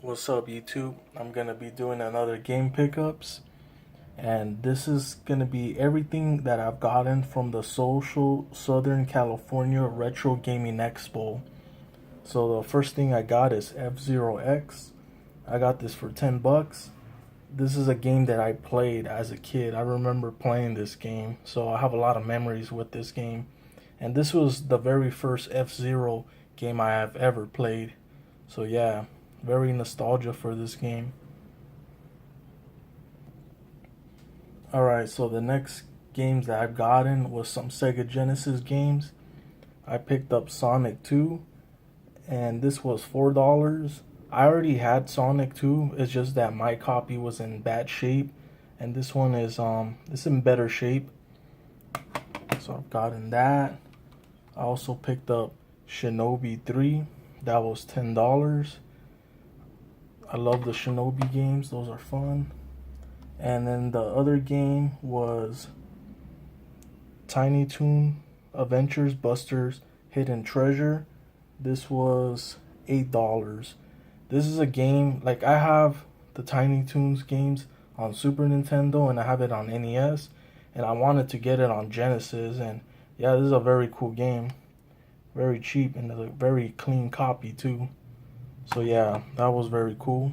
What's up, YouTube? I'm gonna be doing another game pickups, and this is gonna be everything that I've gotten from the Social Southern California Retro Gaming Expo. So the first thing I got is FZero X. I got this for 10 bucks. This is a game that I played as a kid. I remember playing this game, so I have a lot of memories with this game. And this was the very first F-Zero game I have ever played. So yeah, very nostalgia for this game. Alright, so the next games that I've gotten was some Sega Genesis games. I picked up Sonic 2, and this was $4. I already had Sonic 2, it's just that my copy was in bad shape, and this one is it's in better shape. So I've gotten that. I also picked up Shinobi 3. That was $10. I love the Shinobi games, those are fun. And then the other game was Tiny Toon Adventures Buster's Hidden Treasure. This was $8. This is a game, like I have the Tiny Toons games on Super Nintendo and I have it on NES, and I wanted to get it on Genesis, and yeah, this is a very cool game. Very cheap and a very clean copy too. So yeah, that was very cool.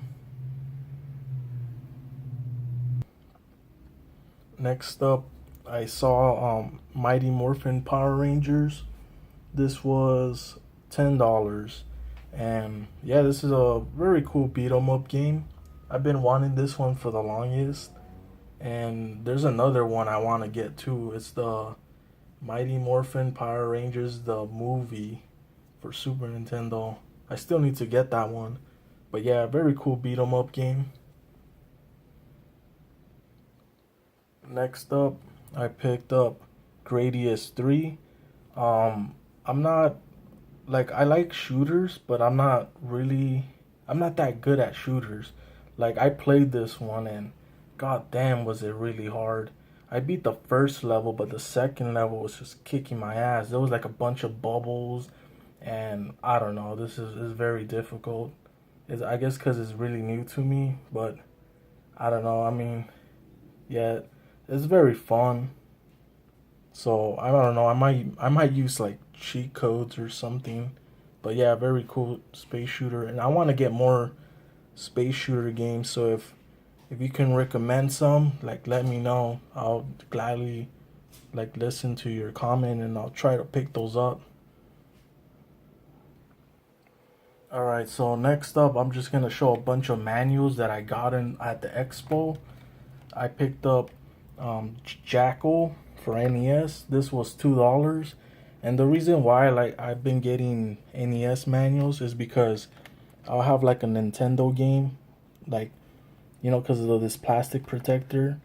Next up, I saw Mighty Morphin Power Rangers. This was $10. And yeah, this is a very cool beat 'em up game. I've been wanting this one for the longest. And there's another one I want to get too. It's the Mighty Morphin Power Rangers, the movie for Super Nintendo. I still need to get that one. But yeah, very cool beat 'em up game. Next up, I picked up Gradius III. I'm not, like, I like shooters, but I'm not that good at shooters. Like, I played this one and god damn was it really hard. I beat the first level, but the second level was just kicking my ass. There was like a bunch of bubbles, and I don't know, this is very difficult. I guess because it's really new to me, but I don't know, I mean, yeah, it's very fun. So I don't know, I might use like cheat codes or something. But yeah, very cool space shooter, and I want to get more space shooter games. So if you can recommend some, like, let me know. I'll gladly like listen to your comment and I'll try to pick those up. Alright, so next up I'm just gonna show a bunch of manuals that I got at the Expo. I picked up Jackal for NES. This was $2. And the reason why I've been getting NES manuals is because I'll have like a Nintendo game, like, you know, because of this plastic protector,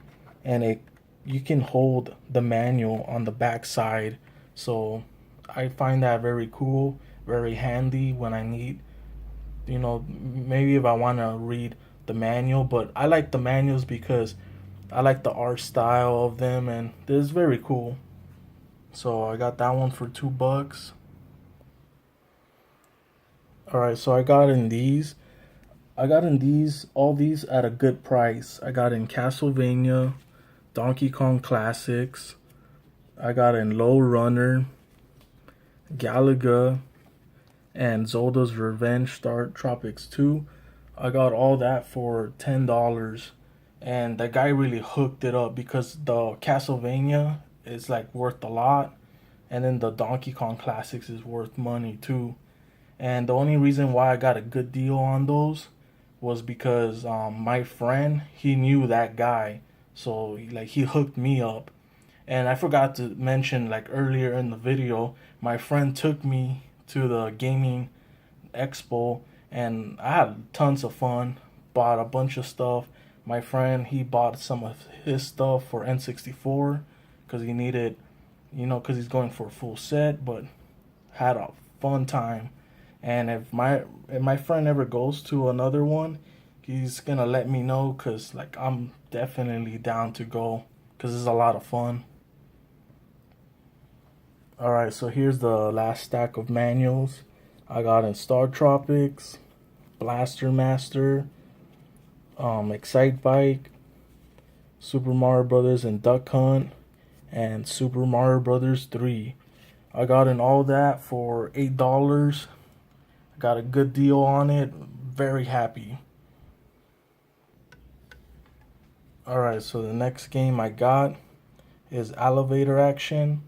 and you can hold the manual on the back side. So I find that very cool, very handy when I need, you know, maybe if I want to read the manual. But I like the manuals because I like the art style of them, and this is very cool. So I got that one for $2. Alright, so I got in these. All these at a good price. I got in Castlevania, Donkey Kong Classics. I got in Lode Runner, Galaga, and Zoda's Revenge StarTropics 2. I got all that for $10. And the guy really hooked it up because the Castlevania is like worth a lot, and then the Donkey Kong Classics is worth money too. And the only reason why I got a good deal on those was because my friend, he knew that guy, so he hooked me up. And I forgot to mention, like, earlier in the video, my friend took me to the gaming expo and I had tons of fun, bought a bunch of stuff. My friend, he bought some of his stuff for N64 because he needed, you know, because he's going for a full set, but had a fun time. And if my friend ever goes to another one, he's gonna let me know, because like I'm definitely down to go because it's a lot of fun. Alright, so here's the last stack of manuals I got in StarTropics, Blaster Master, Excitebike, Super Mario Brothers and Duck Hunt, and Super Mario Brothers 3. I got in all that for $8. Got a good deal on it. Very happy. Alright, so the next game I got is Levator Action.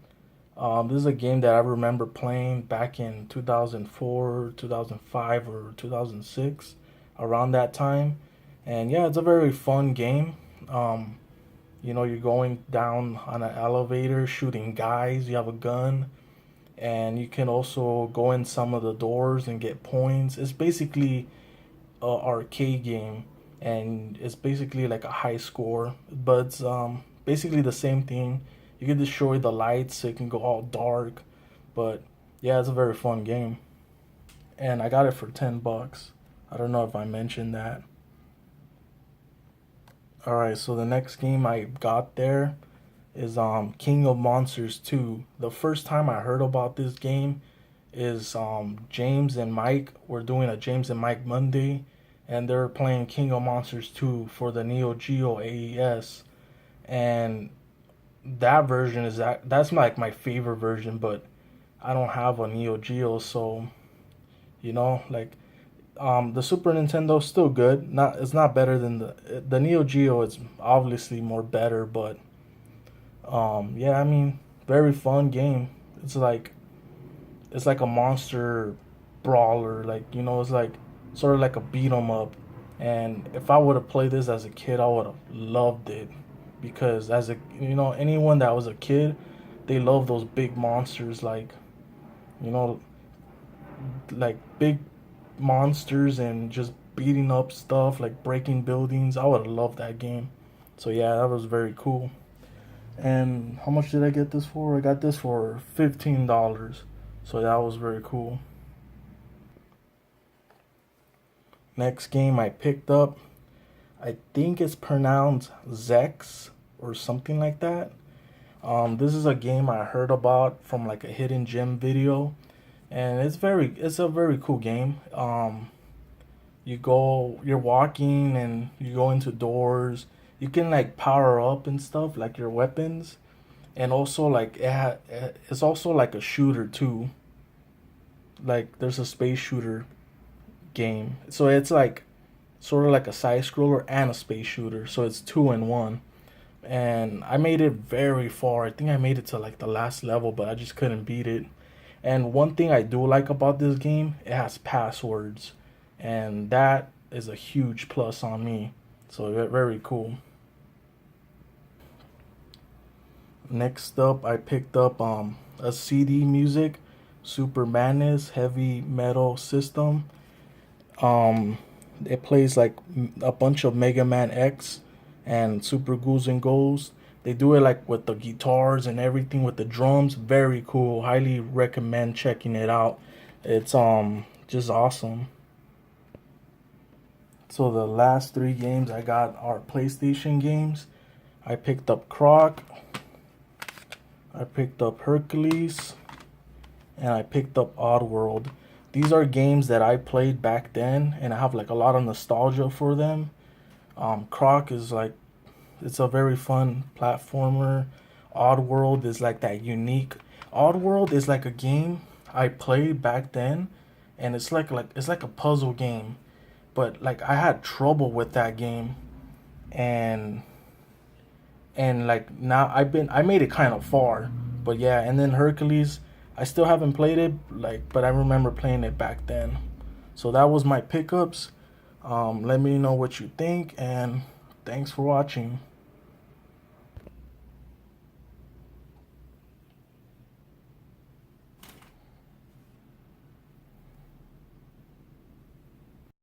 This is a game that I remember playing back in 2004, 2005, or 2006, around that time. And yeah, it's a very fun game. You're going down on an elevator, shooting guys. You have a gun, and you can also go in some of the doors and get points. It's basically an arcade game, and it's basically like a high score, but it's basically the same thing. You can destroy the lights so it can go all dark, but yeah, it's a very fun game. And I got it for $10. I don't know if I mentioned that. Alright, so the next game I got there is King of Monsters 2. The first time I heard about this game is James and Mike were doing a James and Mike Monday, and they're playing King of Monsters 2 for the Neo Geo AES. And that version that's like my favorite version, but I don't have a Neo Geo, so like the Super Nintendo's still good. It's not better than the Neo Geo. It's obviously more better, but yeah, I mean, very fun game. It's like a monster brawler, like it's like sort of like a beat 'em up. And if I would have played this as a kid, I would have loved it, because as anyone that was a kid, they love those big monsters, like like big monsters and just beating up stuff, like breaking buildings. I would have loved that game. So yeah, that was very cool. And how much did I get this for? I got this for $15. So that was very cool. Next game I picked up, I think it's pronounced Zex or something like that. This is a game I heard about from like a hidden gem video, and it's a very cool game. You're walking and you go into doors. You can like power up and stuff, like your weapons, and also like it's also like a shooter too. Like there's a space shooter game, so it's like sort of like a side scroller and a space shooter, so it's 2 in 1. And I made it very far. I think I made it to like the last level, but I just couldn't beat it. And one thing I do like about this game, it has passwords, and that is a huge plus on me. So very cool. Next up, I picked up a CD music, Super Madness Heavy Metal System. It plays like a bunch of Mega Man X and Super Ghouls and Ghosts. They do it like with the guitars and everything, with the drums. Very cool. Highly recommend checking it out. It's just awesome. So the last 3 games I got are PlayStation games. I picked up Croc, I picked up Hercules, and I picked up Oddworld. These are games that I played back then, and I have like a lot of nostalgia for them. Croc is like, it's a very fun platformer. Oddworld is like that unique. Oddworld is like a game I played back then, and it's like a puzzle game, but like I had trouble with that game, and like now I made it kind of far, but yeah. And then Hercules, I still haven't played it, but I remember playing it back then. So that was my pickups. Let me know what you think, and thanks for watching.